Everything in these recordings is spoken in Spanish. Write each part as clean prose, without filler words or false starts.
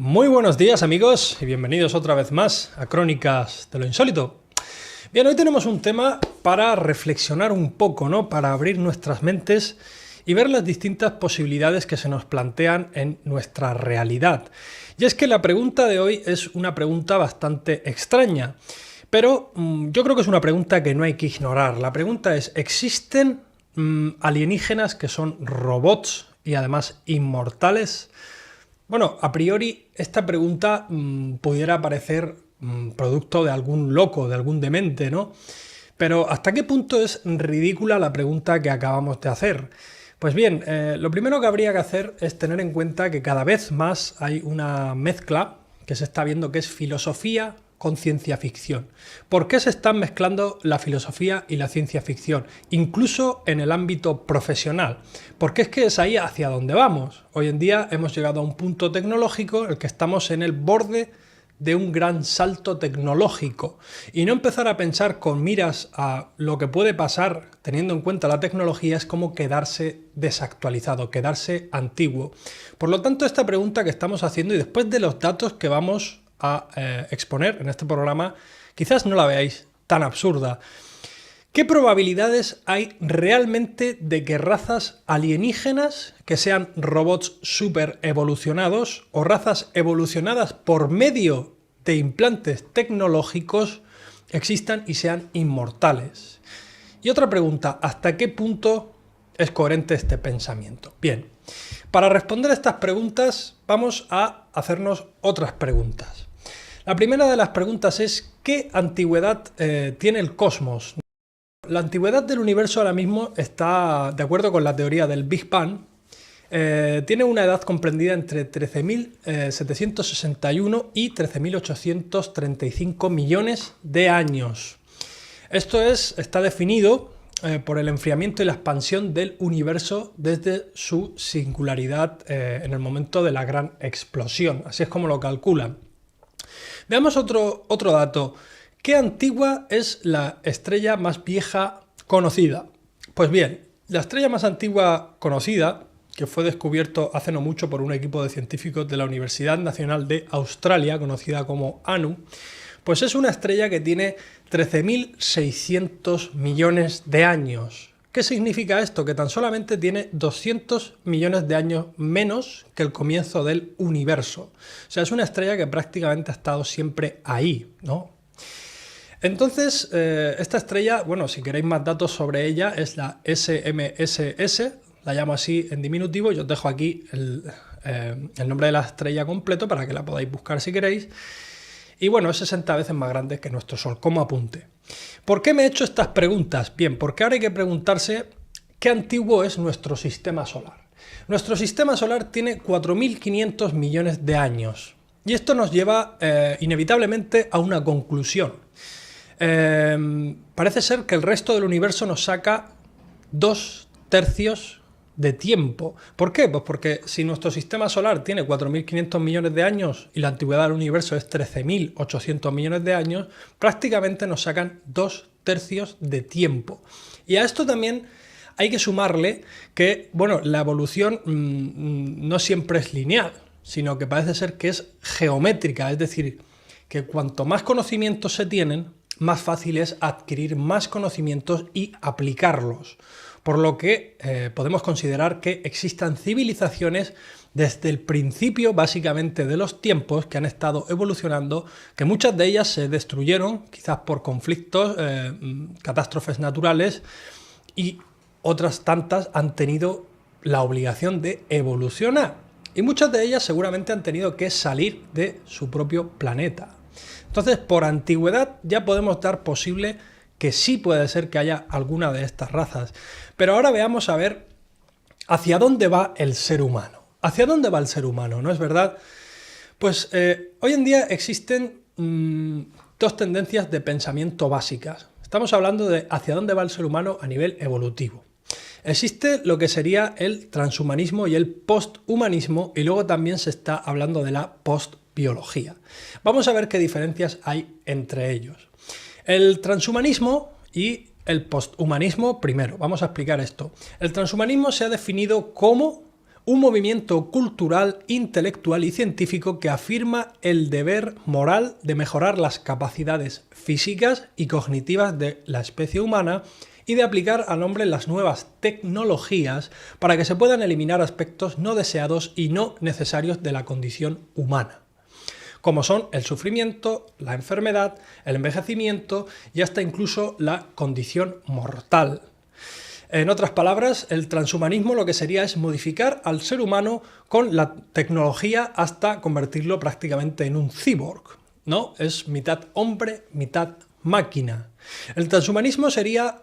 Muy buenos días amigos y bienvenidos otra vez más a Crónicas de lo Insólito. Bien, hoy tenemos un tema para reflexionar un poco, ¿no? Para abrir nuestras mentes y ver las distintas posibilidades que se nos plantean en nuestra realidad. Y es que la pregunta de hoy es una pregunta bastante extraña, pero yo creo que es una pregunta que no hay que ignorar. La pregunta es, ¿existen alienígenas que son robots y además inmortales? Bueno, a priori esta pregunta pudiera parecer producto de algún loco, de algún demente, ¿no? Pero ¿hasta qué punto es ridícula la pregunta que acabamos de hacer? Pues bien, lo primero que habría que hacer es tener en cuenta que cada vez más hay una mezcla que se está viendo que es filosofía con ciencia ficción. ¿Por qué se están mezclando la filosofía y la ciencia ficción? Incluso en el ámbito profesional. Porque es que es ahí hacia donde vamos. Hoy en día hemos llegado a un punto tecnológico en el que estamos en el borde de un gran salto tecnológico. Y no empezar a pensar con miras a lo que puede pasar teniendo en cuenta la tecnología es como quedarse desactualizado, quedarse antiguo. Por lo tanto, esta pregunta que estamos haciendo y después de los datos que vamos a exponer en este programa, quizás no la veáis tan absurda. ¿Qué probabilidades hay realmente de que razas alienígenas, que sean robots súper evolucionados o razas evolucionadas por medio de implantes tecnológicos, existan y sean inmortales? Y otra pregunta, ¿hasta qué punto es coherente este pensamiento? Bien, para responder a estas preguntas vamos a hacernos otras preguntas. La primera de las preguntas es, ¿qué antigüedad tiene el cosmos? La antigüedad del universo ahora mismo está, de acuerdo con la teoría del Big Bang, tiene una edad comprendida entre 13.761 y 13.835 millones de años. Esto está definido por el enfriamiento y la expansión del universo desde su singularidad en el momento de la gran explosión. Así es como lo calculan. Veamos otro dato. ¿Qué antigua es la estrella más vieja conocida? Pues bien, la estrella más antigua conocida, que fue descubierto hace no mucho por un equipo de científicos de la Universidad Nacional de Australia, conocida como ANU, pues es una estrella que tiene 13.600 millones de años. ¿Qué significa esto? Que tan solamente tiene 200 millones de años menos que el comienzo del universo. O sea, es una estrella que prácticamente ha estado siempre ahí, ¿no? Entonces, esta estrella, bueno, si queréis más datos sobre ella, es la SMSS, la llamo así en diminutivo, yo os dejo aquí el nombre de la estrella completo para que la podáis buscar si queréis. Y bueno, es 60 veces más grande que nuestro Sol, como apunte. ¿Por qué me he hecho estas preguntas? Bien, porque ahora hay que preguntarse qué antiguo es nuestro sistema solar. Nuestro sistema solar tiene 4.500 millones de años. Y esto nos lleva inevitablemente a una conclusión. Parece ser que el resto del universo nos saca 2/3 de tiempo. ¿Por qué? Pues porque si nuestro sistema solar tiene 4.500 millones de años y la antigüedad del universo es 13.800 millones de años, prácticamente nos sacan 2/3 de tiempo. Y a esto también hay que sumarle que, bueno, la evolución no siempre es lineal, sino que parece ser que es geométrica, es decir, que cuanto más conocimientos se tienen, más fácil es adquirir más conocimientos y aplicarlos. Por lo que podemos considerar que existan civilizaciones desde el principio, básicamente, de los tiempos que han estado evolucionando, que muchas de ellas se destruyeron, quizás por conflictos, catástrofes naturales, y otras tantas han tenido la obligación de evolucionar. Y muchas de ellas seguramente han tenido que salir de su propio planeta. Entonces, por antigüedad ya podemos dar posible que sí puede ser que haya alguna de estas razas. Pero ahora veamos a ver hacia dónde va el ser humano. ¿Hacia dónde va el ser humano? ¿No es verdad? Pues hoy en día existen dos tendencias de pensamiento básicas. Estamos hablando de hacia dónde va el ser humano a nivel evolutivo. Existe lo que sería el transhumanismo y el posthumanismo, y luego también se está hablando de la postbiología. Vamos a ver qué diferencias hay entre ellos. El transhumanismo y el posthumanismo, primero, vamos a explicar esto. El transhumanismo se ha definido como un movimiento cultural, intelectual y científico que afirma el deber moral de mejorar las capacidades físicas y cognitivas de la especie humana y de aplicar al hombre las nuevas tecnologías para que se puedan eliminar aspectos no deseados y no necesarios de la condición humana, como son el sufrimiento, la enfermedad, el envejecimiento y hasta incluso la condición mortal. En otras palabras, el transhumanismo lo que sería es modificar al ser humano con la tecnología hasta convertirlo prácticamente en un cyborg, ¿no? Es mitad hombre, mitad máquina. El transhumanismo sería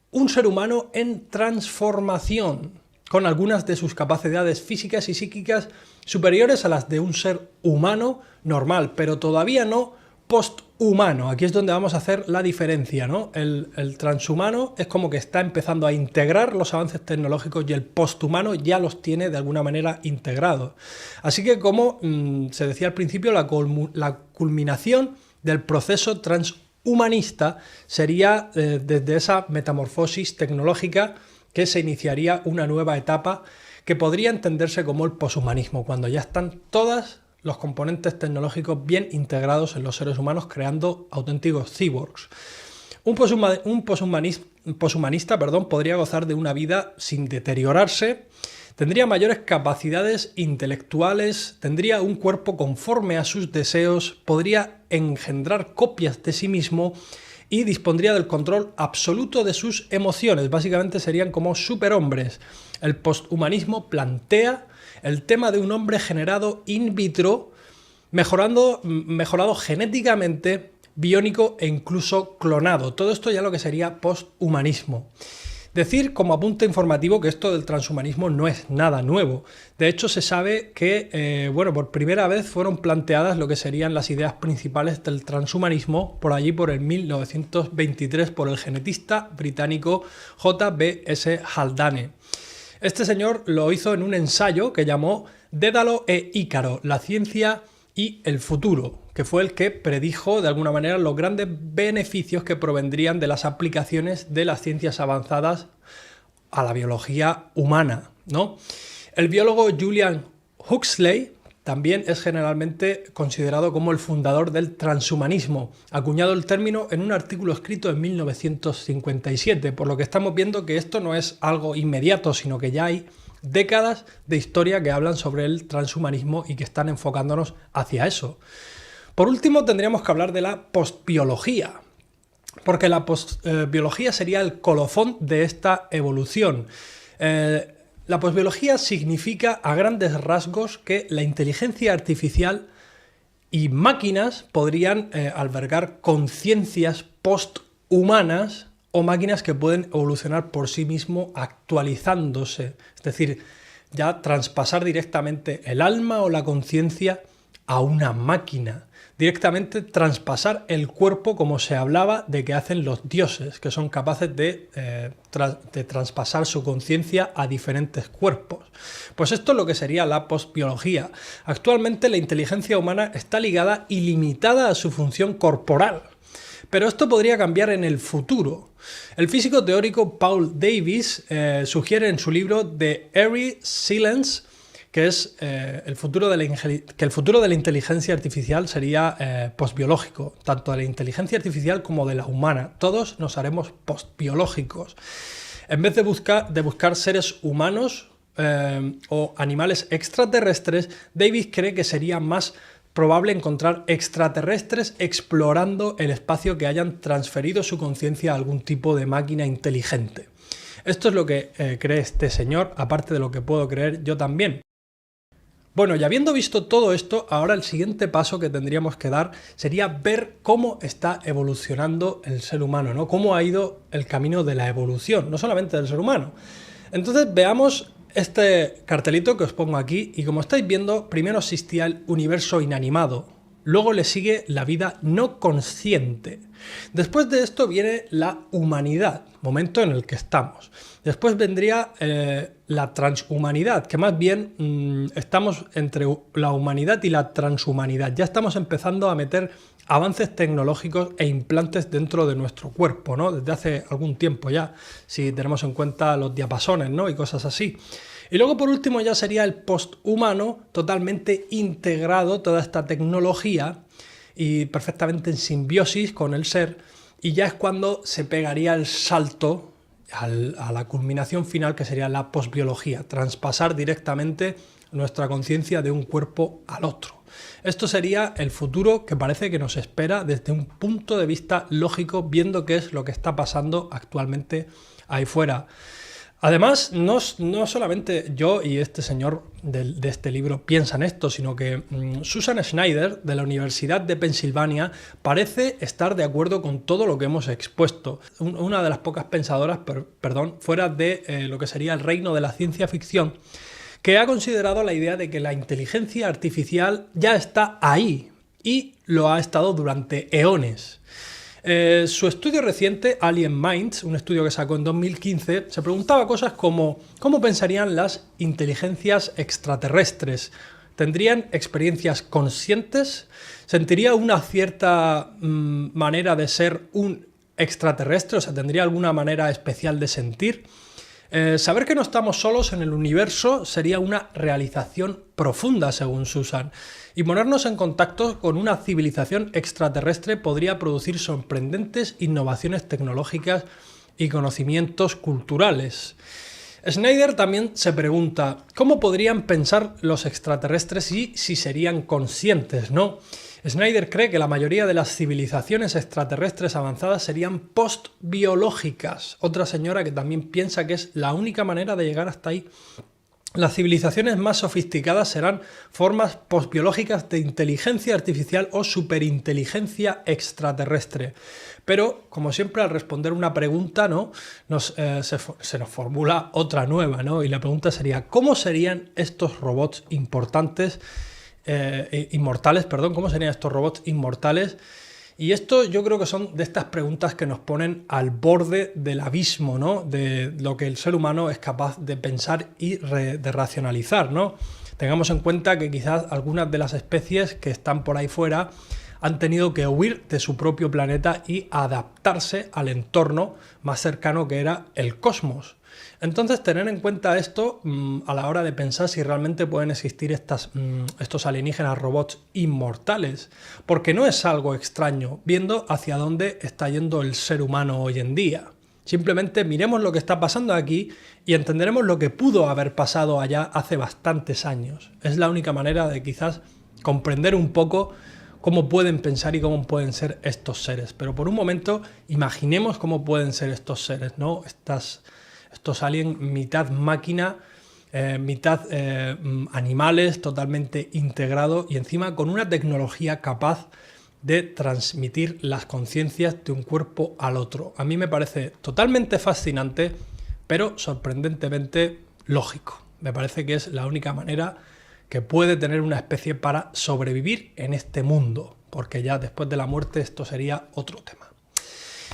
un ser humano en transformación, con algunas de sus capacidades físicas y psíquicas superiores a las de un ser humano normal, pero todavía no posthumano. Aquí es donde vamos a hacer la diferencia, ¿no? El transhumano es como que está empezando a integrar los avances tecnológicos y el posthumano ya los tiene de alguna manera integrados. Así que, como se decía al principio, la culminación del proceso transhumanista sería desde esa metamorfosis tecnológica que se iniciaría una nueva etapa que podría entenderse como el poshumanismo, cuando ya están todos los componentes tecnológicos bien integrados en los seres humanos, creando auténticos cyborgs. Un poshumanista podría gozar de una vida sin deteriorarse, tendría mayores capacidades intelectuales, tendría un cuerpo conforme a sus deseos, podría engendrar copias de sí mismo y dispondría del control absoluto de sus emociones. Básicamente serían como superhombres. El posthumanismo plantea el tema de un hombre generado in vitro, mejorado genéticamente, biónico e incluso clonado. Todo esto ya lo que sería posthumanismo. Decir como apunte informativo que esto del transhumanismo no es nada nuevo. De hecho, se sabe que por primera vez fueron planteadas lo que serían las ideas principales del transhumanismo por allí por el 1923 por el genetista británico J.B.S. Haldane. Este señor lo hizo en un ensayo que llamó Dédalo e Ícaro, la ciencia y el futuro, que fue el que predijo de alguna manera los grandes beneficios que provendrían de las aplicaciones de las ciencias avanzadas a la biología humana, ¿no? El biólogo Julian Huxley también es generalmente considerado como el fundador del transhumanismo, acuñado el término en un artículo escrito en 1957, por lo que estamos viendo que esto no es algo inmediato, sino que ya hay décadas de historia que hablan sobre el transhumanismo y que están enfocándonos hacia eso. Por último, tendríamos que hablar de la postbiología, porque la postbiología sería el colofón de esta evolución. La postbiología significa a grandes rasgos que la inteligencia artificial y máquinas podrían albergar conciencias posthumanas o máquinas que pueden evolucionar por sí mismo actualizándose. Es decir, ya traspasar directamente el alma o la conciencia a una máquina. Directamente traspasar el cuerpo, como se hablaba de que hacen los dioses, que son capaces de traspasar su conciencia a diferentes cuerpos. Pues esto es lo que sería la postbiología. Actualmente la inteligencia humana está ligada y limitada a su función corporal. Pero esto podría cambiar en el futuro. El físico teórico Paul Davies sugiere en su libro The Eerie Silence que es que el futuro de la inteligencia artificial sería postbiológico, tanto de la inteligencia artificial como de la humana. Todos nos haremos postbiológicos. En vez de buscar seres humanos o animales extraterrestres, Davies cree que sería más probable encontrar extraterrestres explorando el espacio que hayan transferido su conciencia a algún tipo de máquina inteligente. Esto es lo que cree este señor, aparte de lo que puedo creer yo también. Bueno, y habiendo visto todo esto, ahora el siguiente paso que tendríamos que dar sería ver cómo está evolucionando el ser humano, ¿no? Cómo ha ido el camino de la evolución, no solamente del ser humano. Entonces veamos este cartelito que os pongo aquí y como estáis viendo, primero existía el universo inanimado, luego le sigue la vida no consciente. Después de esto viene la humanidad, momento en el que estamos. Después vendría la transhumanidad, que más bien estamos entre la humanidad y la transhumanidad. Ya estamos empezando a meter avances tecnológicos e implantes dentro de nuestro cuerpo, ¿no? Desde hace algún tiempo ya, si tenemos en cuenta los diapasones, ¿no? Y cosas así. Y luego, por último, ya sería el posthumano, totalmente integrado toda esta tecnología y perfectamente en simbiosis con el ser, y ya es cuando se pegaría el salto a la culminación final, que sería la posbiología, traspasar directamente nuestra conciencia de un cuerpo al otro. Esto sería el futuro que parece que nos espera desde un punto de vista lógico, viendo qué es lo que está pasando actualmente ahí fuera. Además, no solamente yo y este señor de este libro piensan esto, sino que Susan Schneider, de la Universidad de Pensilvania, parece estar de acuerdo con todo lo que hemos expuesto. Una de las pocas pensadoras, fuera de lo que sería el reino de la ciencia ficción, que ha considerado la idea de que la inteligencia artificial ya está ahí y lo ha estado durante eones. Su estudio reciente, Alien Minds, un estudio que sacó en 2015, se preguntaba cosas como ¿cómo pensarían las inteligencias extraterrestres? ¿Tendrían experiencias conscientes? ¿Sentiría una cierta manera de ser un extraterrestre? O sea, ¿tendría alguna manera especial de sentir? Saber que no estamos solos en el universo sería una realización profunda, según Susan, y ponernos en contacto con una civilización extraterrestre podría producir sorprendentes innovaciones tecnológicas y conocimientos culturales. Schneider también se pregunta ¿cómo podrían pensar los extraterrestres y si serían conscientes, ¿no? Schneider cree que la mayoría de las civilizaciones extraterrestres avanzadas serían postbiológicas. Otra señora que también piensa que es la única manera de llegar hasta ahí. Las civilizaciones más sofisticadas serán formas postbiológicas de inteligencia artificial o superinteligencia extraterrestre. Pero, como siempre, al responder una pregunta, ¿no? se nos formula otra nueva, ¿no? Y la pregunta sería, ¿cómo serían estos robots inmortales? ¿Cómo serían estos robots inmortales? Y esto yo creo que son de estas preguntas que nos ponen al borde del abismo, ¿no? De lo que el ser humano es capaz de pensar y de racionalizar, ¿no? Tengamos en cuenta que quizás algunas de las especies que están por ahí fuera han tenido que huir de su propio planeta y adaptarse al entorno más cercano que era el cosmos. Entonces, tener en cuenta esto a la hora de pensar si realmente pueden existir estos alienígenas robots inmortales, porque no es algo extraño viendo hacia dónde está yendo el ser humano hoy en día. Simplemente miremos lo que está pasando aquí y entenderemos lo que pudo haber pasado allá hace bastantes años. Es la única manera de quizás comprender un poco cómo pueden pensar y cómo pueden ser estos seres. Pero por un momento, imaginemos cómo pueden ser estos seres, ¿no? Estos aliens mitad máquina, mitad animales, totalmente integrados y encima con una tecnología capaz de transmitir las conciencias de un cuerpo al otro. A mí me parece totalmente fascinante, pero sorprendentemente lógico. Me parece que es la única manera que puede tener una especie para sobrevivir en este mundo, porque ya después de la muerte esto sería otro tema.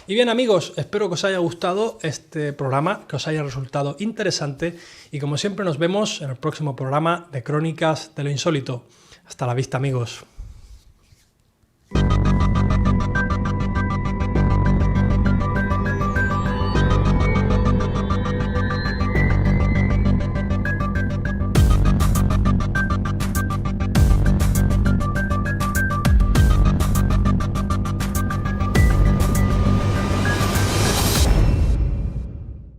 Y bien amigos, espero que os haya gustado este programa, que os haya resultado interesante y como siempre nos vemos en el próximo programa de Crónicas de lo Insólito. Hasta la vista amigos.